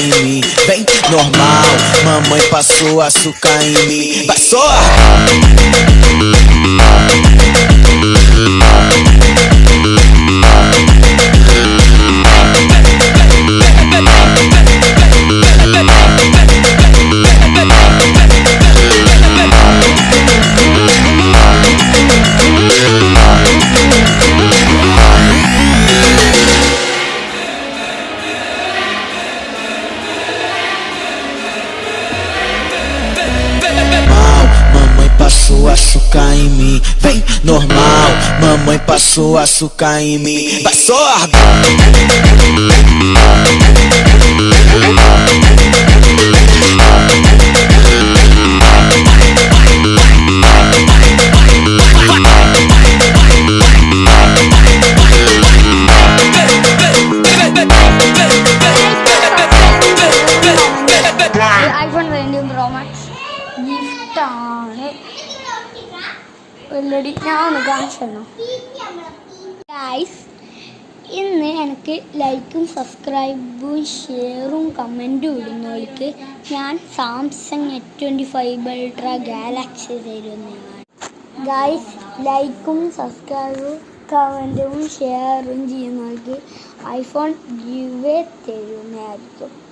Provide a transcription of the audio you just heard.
em mim. Bem normal, mamãe passou açúcar em mim. Vai só! Passou açúcar em mim, vem normal. Mamãe passou açúcar em mim. Vai só! iPhone 13 Pro Max ഗിഫ്റ്റാണ്. ഓൾറെഡി ഞാൻ ഒന്ന് കാണിച്ചു ഗൈസ്. ഇന്ന് എനിക്ക് ലൈക്കും സബ്സ്ക്രൈബും ഷെയറും കമൻറ്റും ഇടുന്നവർക്ക് ഞാൻ സാംസങ് S25 അൾട്ര ഗാലക്സി തരുന്നതാണ്. ഗൈസ്, ലൈക്കും സബ്സ്ക്രൈബും കമൻറ്റും ഷെയറും ചെയ്യുന്നവർക്ക് ഐഫോൺ ഗിവ് തരുന്നതായിരിക്കും.